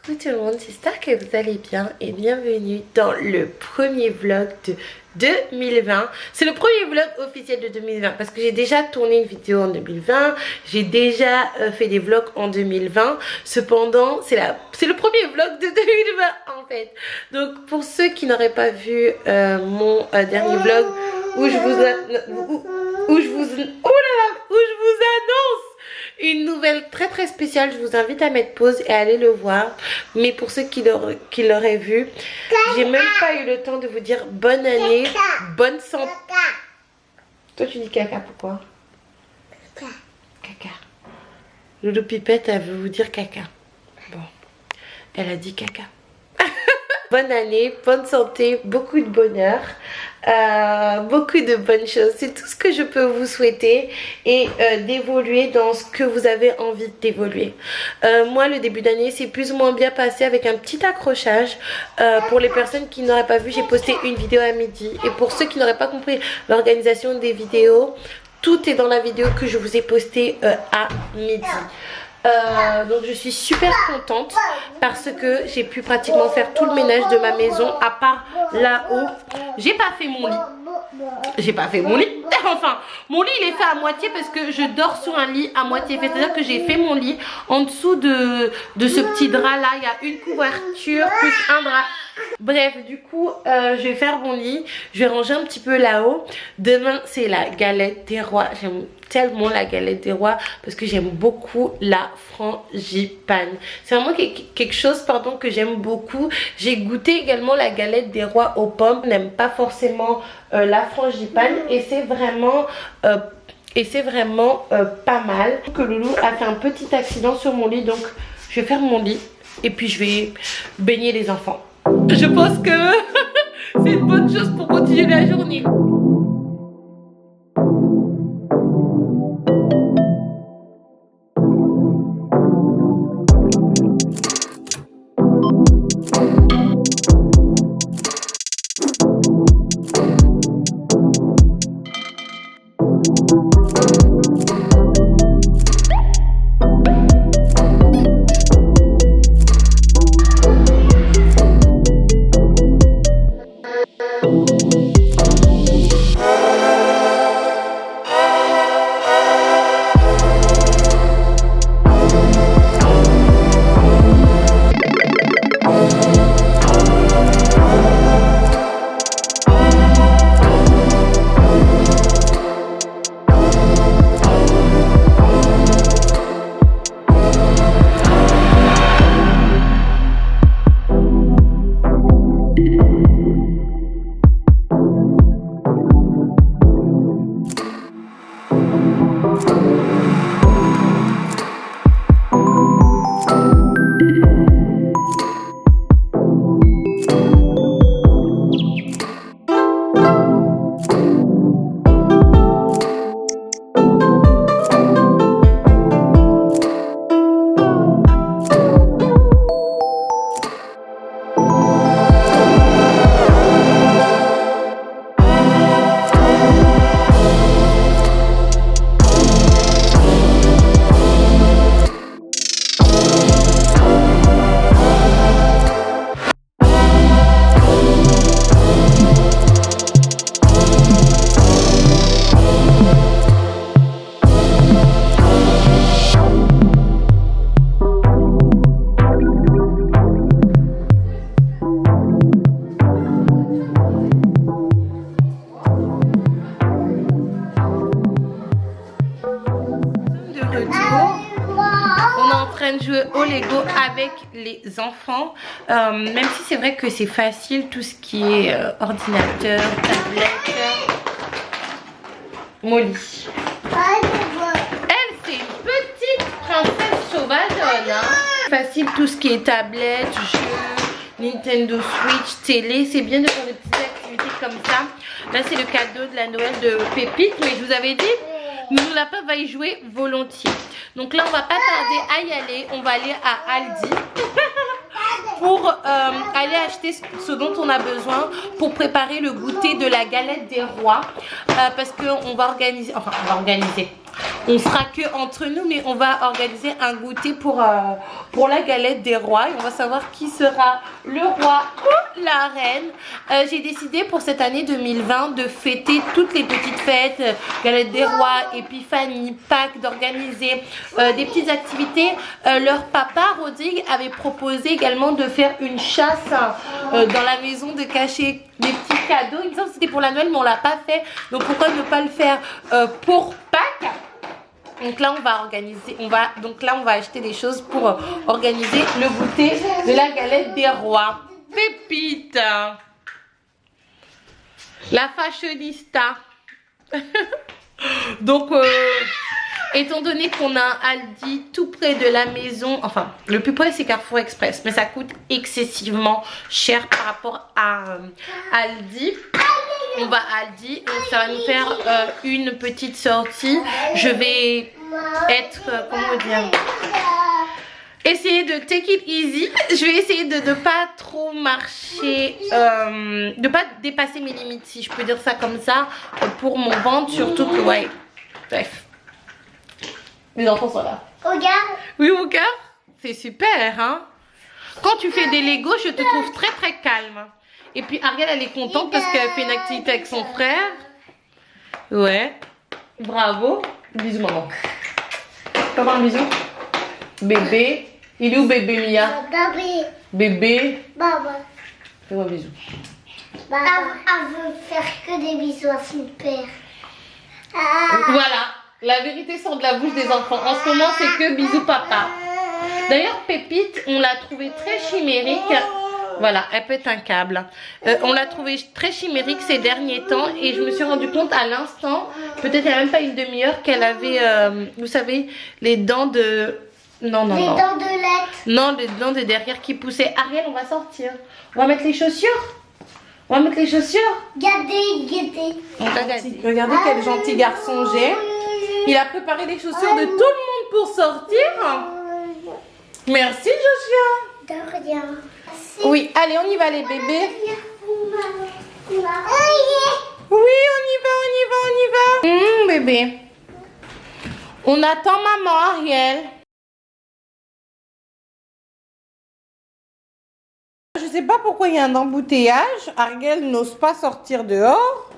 Coucou tout le monde, j'espère que vous allez bien et bienvenue dans le premier vlog de 2020. C'est le premier vlog officiel de 2020 parce que j'ai déjà tourné une vidéo en 2020, j'ai déjà fait des vlogs en 2020. Cependant, c'est le premier vlog de 2020 en fait. Donc pour ceux qui n'auraient pas vu mon dernier vlog où je vous annonce une nouvelle très spéciale, je vous invite à mettre pause et à aller le voir. Mais pour ceux qui l'auraient vu, j'ai même pas eu le temps de vous dire bonne année, bonne santé. Toi tu dis caca, pourquoi? Caca. Loulou Pipette, elle veut vous dire caca. Bon, elle a dit caca. Bonne année, bonne santé, beaucoup de bonheur, beaucoup de bonnes choses. C'est tout ce que je peux vous souhaiter et d'évoluer dans ce que vous avez envie d'évoluer. Moi, le début d'année s'est plus ou moins bien passé avec un petit accrochage. Pour les personnes qui n'auraient pas vu, j'ai posté une vidéo à midi. Et pour ceux qui n'auraient pas compris l'organisation des vidéos, tout est dans la vidéo que je vous ai postée à midi. Donc je suis super contente parce que j'ai pu pratiquement faire tout le ménage de ma maison à part là-haut. J'ai pas fait mon lit. Enfin, mon lit il est fait à moitié parce que je dors sur un lit à moitié fait. C'est-à-dire que j'ai fait mon lit en dessous de ce petit drap là. Il y a une couverture plus un drap. Bref, du coup, je vais faire mon lit. Je vais ranger un petit peu là-haut. Demain, c'est la galette des rois. J'aime tellement la galette des rois parce que j'aime beaucoup la frangipane. C'est vraiment quelque chose que j'aime beaucoup. J'ai goûté également la galette des rois aux pommes. Je n'aime pas forcément la frangipane et c'est vraiment... pas mal. Que Loulou a fait un petit accident sur mon lit, donc je vais faire mon lit et puis je vais baigner les enfants. Je pense que c'est une bonne chose pour continuer la journée. De jouer au Lego avec les enfants, même si c'est vrai que c'est facile tout ce qui est ordinateur, tablette. Molly, elle c'est une petite princesse sauvageonne, hein. Facile tout ce qui est tablette, jeux, Nintendo Switch, télé. C'est bien de faire des petites activités comme ça. Là c'est le cadeau de la Noël de Pépite, mais je vous avais dit Nounou Lapin va y jouer volontiers. Donc là on va pas tarder à y aller. On va aller à Aldi pour aller acheter ce dont on a besoin pour préparer le goûter de la galette des rois, parce qu'on va organiser, on sera que entre nous, mais on va organiser un goûter pour la galette des rois. Et on va savoir qui sera le roi ou la reine. J'ai décidé pour cette année 2020 de fêter toutes les petites fêtes, galette des rois, Épiphanie, Pâques, d'organiser des petites activités. Leur papa, Rodrigue, avait proposé également de faire une chasse dans la maison, de cacher des petits cadeaux. Il me semble que c'était pour la Noël, mais on l'a pas fait. Donc pourquoi ne pas le faire pour Pâques? Donc là on va organiser, on va acheter des choses pour organiser le goûter de la galette des rois. Pépite, la fashionista. Donc étant donné qu'on a un Aldi tout près de la maison, enfin le plus près c'est Carrefour Express, mais ça coûte excessivement cher par rapport à Aldi. On va à Aldi, donc ça va nous faire une petite sortie. Je vais être, comment dire, essayer de take it easy. Je vais essayer de ne pas trop marcher, de ne pas dépasser mes limites, si je peux dire ça comme ça, pour mon ventre, surtout que, ouais, bref. Les enfants sont là. Regarde. Oui, regarde. C'est super, hein. Quand tu fais des Legos, je te trouve très très calme. Et puis Ariel, elle est contente parce qu'elle fait une activité avec son frère. Ouais. Bravo. Bisous maman. Comment un bisou? Bébé. Il est où bébé Mia? Bébé. Bébé. Baba. Fais-moi un bisou. Elle veut faire que des bisous à son père. Voilà. La vérité sort de la bouche des enfants. En ce moment, c'est que bisous papa. D'ailleurs, Pépite, on l'a trouvée très chimérique. Voilà, elle pète un câble. On l'a trouvée très chimérique ces derniers temps et je me suis rendu compte à l'instant, peut-être il n'y a même pas une demi-heure, qu'elle avait, vous savez, les dents de... Non, non, non. Les dents de lait. Non, les dents de derrière qui poussaient. Ariel, on va sortir. On va mettre les chaussures. On va mettre les chaussures. Regardez. Regardez quel gentil garçon j'ai. Il a préparé les chaussures de tout le monde pour sortir. Merci Joshua. De rien. Oui, allez, on y va les bébés. Oui, on y va. Bébé. On attend maman, Ariel. Je sais pas pourquoi il y a un embouteillage. Ariel n'ose pas sortir dehors.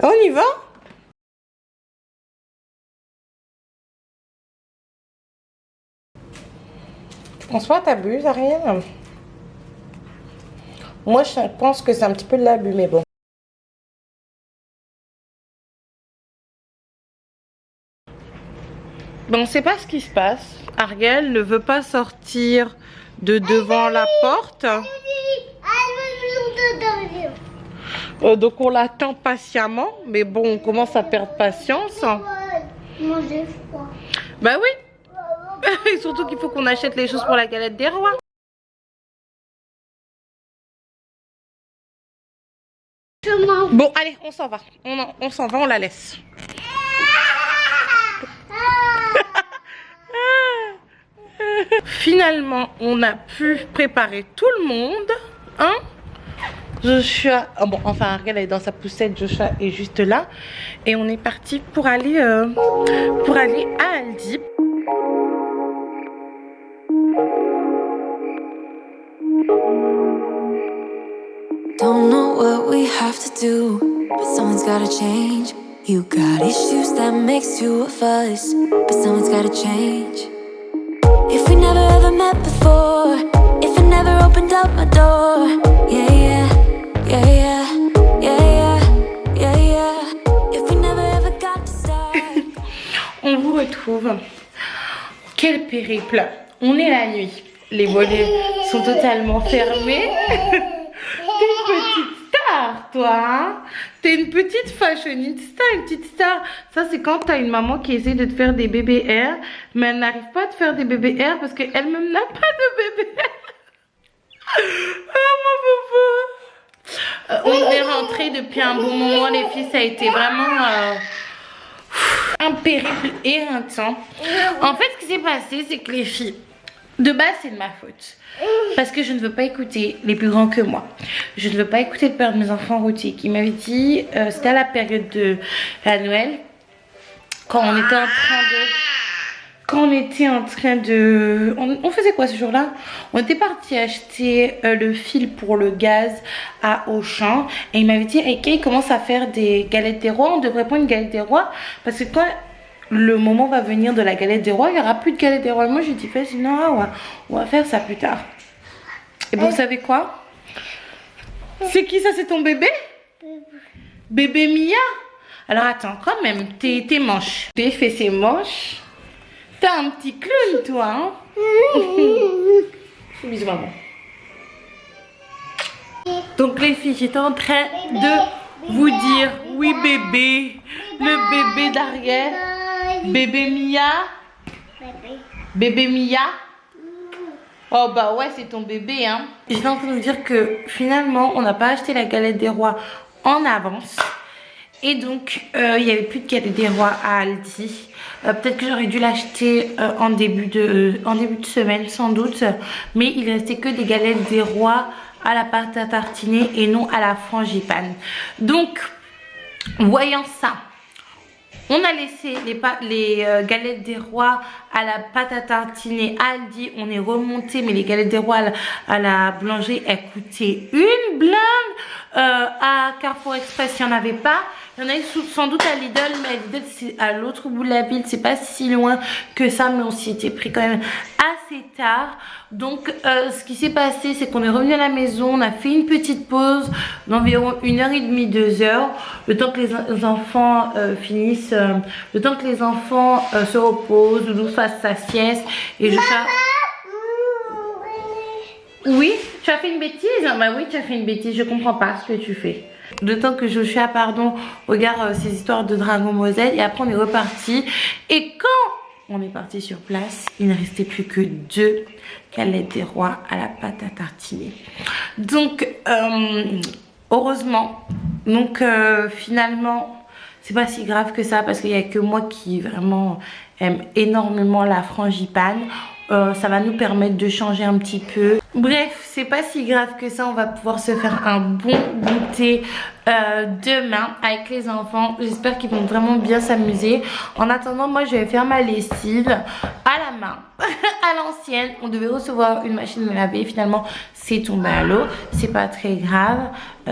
On y va. François, t'abuses, Ariel? Moi, je pense que c'est un petit peu de l'abus, mais bon. On ne sait pas ce qui se passe. Ariel ne veut pas sortir de devant la porte. Donc on l'attend patiemment. Mais bon, on commence à perdre patience. Moi, j'ai froid. Bah oui. Et surtout qu'il faut qu'on achète les choses pour la galette des rois. Bon, allez, on s'en va. On s'en va, on la laisse. Finalement, on a pu préparer tout le monde. Hein? Joshua, oh bon, enfin, Ariel est dans sa poussette, Joshua est juste là. Et on est parti pour aller à Aldi. Don't know what we have to do, but someone's gotta change. You got issues that makes you a fuss, but someone's gotta change. If we never ever met before, if I never opened up my door, yeah, yeah, yeah, yeah, yeah, yeah, yeah, yeah. If we never ever got to start. On vous retrouve. Quel périple. On est la nuit. Les volets sont totalement fermés. T'es une petite star, toi, hein? T'es une petite fashionista, une petite star. Ça, c'est quand t'as une maman qui essaie de te faire des bébés air, mais elle n'arrive pas à te faire des bébés air parce qu'elle-même n'a pas de bébé air. Oh, mon boubou. On est rentré depuis un bon moment, les filles. Ça a été vraiment un périple éreintant. En fait, ce qui s'est passé, c'est que les filles, de base, c'est de ma faute. Parce que je ne veux pas écouter les plus grands que moi. Je ne veux pas écouter le père de mes enfants, Routier, qui m'avait dit, c'était à la période de la Noël, quand on était en train de... On faisait quoi ce jour-là? On était parti acheter le fil pour le gaz à Auchan. Et il m'avait dit, hey Kay, commence à faire des galettes des rois. On devrait prendre une galette des rois. Parce que quand le moment va venir de la galette des rois, il n'y aura plus de galette des rois. Et moi, j'ai dit, sinon, on va faire ça plus tard. Et vous savez quoi? C'est qui ça? C'est ton bébé? Bébé Mia? Alors attends, quand même, tes manches. Bébé fait ses manches. T'as un petit clown, toi, hein? Bisous, maman. Donc, les filles, j'étais en train de vous dire, oui, bébé, le bébé d'Ariel, bébé Mia, bébé Mia. Oh, bah ouais, c'est ton bébé, hein? J'étais en train de vous dire que finalement, on n'a pas acheté la galette des rois en avance. Et donc, il n'y avait plus de galette des rois à Aldi. Peut-être que j'aurais dû l'acheter en début de semaine, sans doute. Mais il restait que des galettes des rois à la pâte à tartiner et non à la frangipane. Donc, voyant ça, on a laissé les galettes des rois à la pâte à tartiner à Aldi. On est remonté, mais les galettes des rois à la boulangerie, elles coûtaient une blinde. À Carrefour Express, il n'y en avait pas. Il y en a sans doute à Lidl, mais à Lidl, c'est à l'autre bout de la ville. C'est pas si loin que ça, mais on s'y était pris quand même assez tard. Donc, ce qui s'est passé, c'est qu'on est revenu à la maison. On a fait une petite pause d'environ 1h30, 2h. Le temps que les enfants finissent, le temps que les enfants se reposent, nous fassent sa sieste. Et je Oui, tu as fait une bêtise? Bah oui, tu as fait une bêtise, je comprends pas ce que tu fais. Le temps que Joshua, regarde ces histoires de Dragon Ball Z, et après on est reparti. Et quand on est parti sur place, il ne restait plus que 2 galettes des rois à la pâte à tartiner. Donc, heureusement, donc finalement, c'est pas si grave que ça, parce qu'il n'y a que moi qui vraiment aime énormément la frangipane. Ça va nous permettre de changer un petit peu. Bref, c'est pas si grave que ça. On va pouvoir se faire un bon goûter demain avec les enfants. J'espère qu'ils vont vraiment bien s'amuser. En attendant, moi je vais faire ma lessive à la main, à l'ancienne. On devait recevoir une machine à laver. Finalement, c'est tombé à l'eau. C'est pas très grave.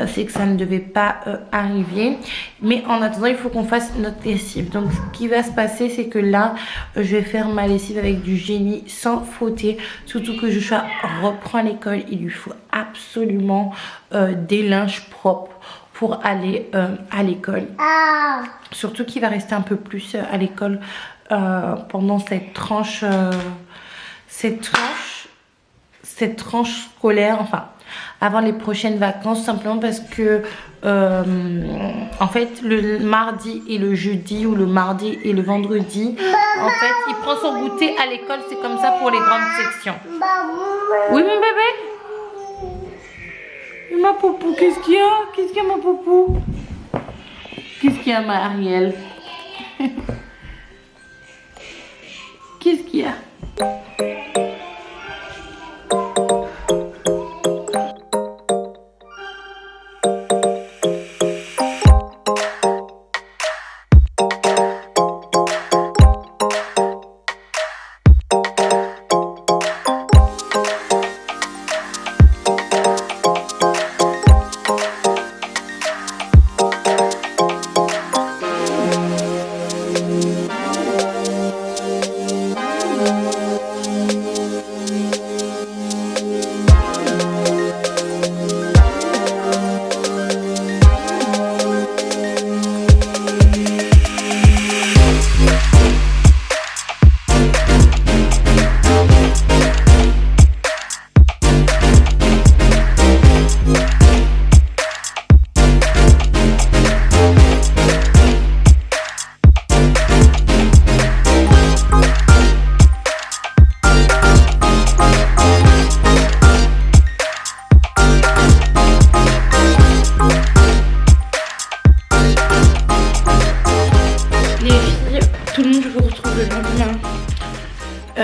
C'est que ça ne devait pas arriver. Mais en attendant, il faut qu'on fasse notre lessive. Donc ce qui va se passer, c'est que là, je vais faire ma lessive avec du génie sans frotter. Surtout que Joshua reprend l'école. Il lui faut absolument des linges propres pour aller à l'école. Surtout qu'il va rester un peu plus à l'école pendant cette tranche scolaire, enfin avant les prochaines vacances, simplement parce que en fait le mardi et le jeudi, ou le mardi et le vendredi, en fait il prend son goûter à l'école. C'est comme ça pour les grandes sections. Oui mon bébé? Ma poupou, qu'est-ce qu'il y a? Qu'est-ce qu'il y a ma poupou? Qu'est-ce qu'il y a ma Ariel? Qu'est-ce qu'il y a?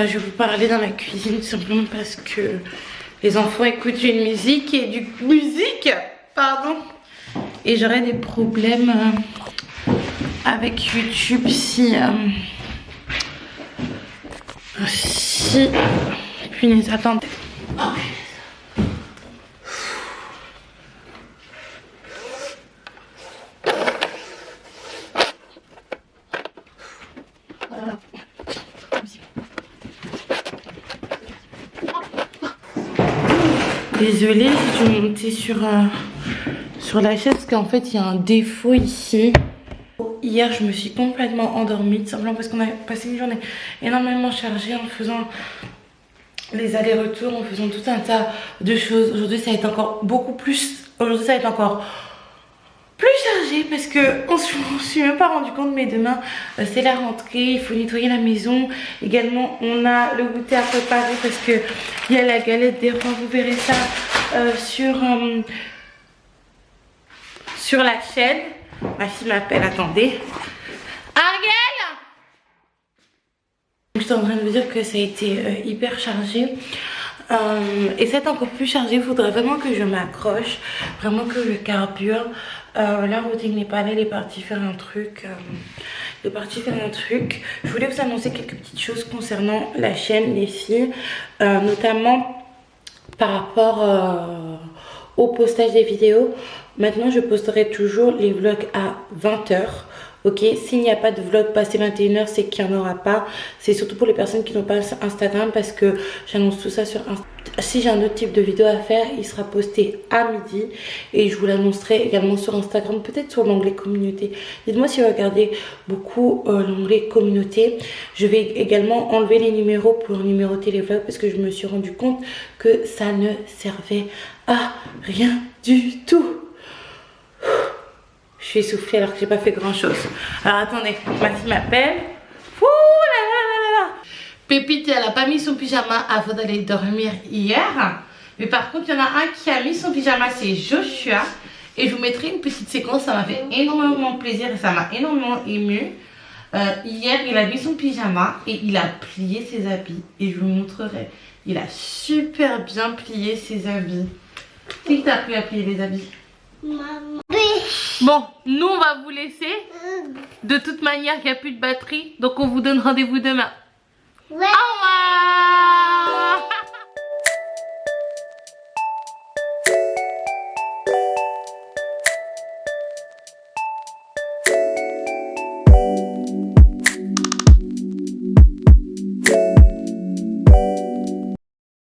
Je vais vous parler dans la cuisine simplement parce que les enfants écoutent une musique et j'aurais des problèmes avec YouTube si punaise, attendez. Oh, désolée, je vais monter sur la chaise parce qu'en fait il y a un défaut ici. Hier je me suis complètement endormie, tout simplement parce qu'on a passé une journée énormément chargée en faisant les allers-retours, en faisant tout un tas de choses. Aujourd'hui ça va être encore beaucoup plus, aujourd'hui ça va être encore plus chargé parce que on se suis même pas rendu compte, mais demain c'est la rentrée, il faut nettoyer la maison. Également on a le goûter à préparer parce que il y a la galette des rois, vous verrez ça sur la chaîne. Ma fille m'appelle, attendez. Ariel! Je suis en train de vous dire que ça a été hyper chargé. Et c'est encore plus chargé, il faudrait vraiment que je m'accroche, vraiment que je carbure. La routine n'est pas là, elle est partie faire un truc. Je voulais vous annoncer quelques petites choses concernant la chaîne, les filles, notamment par rapport au postage des vidéos. Maintenant je posterai toujours les vlogs à 20 h. Ok, s'il n'y a pas de vlog passé 21 h, c'est qu'il n'y en aura pas. C'est surtout pour les personnes qui n'ont pas Instagram, parce que j'annonce tout ça sur Instagram. Si j'ai un autre type de vidéo à faire, il sera posté à midi et je vous l'annoncerai également sur Instagram, peut-être sur l'onglet communauté. Dites-moi si vous regardez beaucoup l'onglet communauté. Je vais également enlever les numéros pour numéroter les vlogs parce que je me suis rendu compte que ça ne servait à rien du tout. Je suis essoufflée alors que j'ai pas fait grand chose. Alors attendez, ma fille m'appelle. Ouh là là là là. Pépite, elle a pas mis son pyjama avant d'aller dormir hier. Mais par contre, il y en a un qui a mis son pyjama, c'est Joshua. Et je vous mettrai une petite séquence, ça m'a fait énormément plaisir et ça m'a énormément émue. Hier, il a mis son pyjama et il a plié ses habits. Et je vous montrerai. Il a super bien plié ses habits. Qui t'a appris à plier les habits? Maman. Bon, nous on va vous laisser. De toute manière, il n'y a plus de batterie. Donc on vous donne rendez-vous demain. Ouais.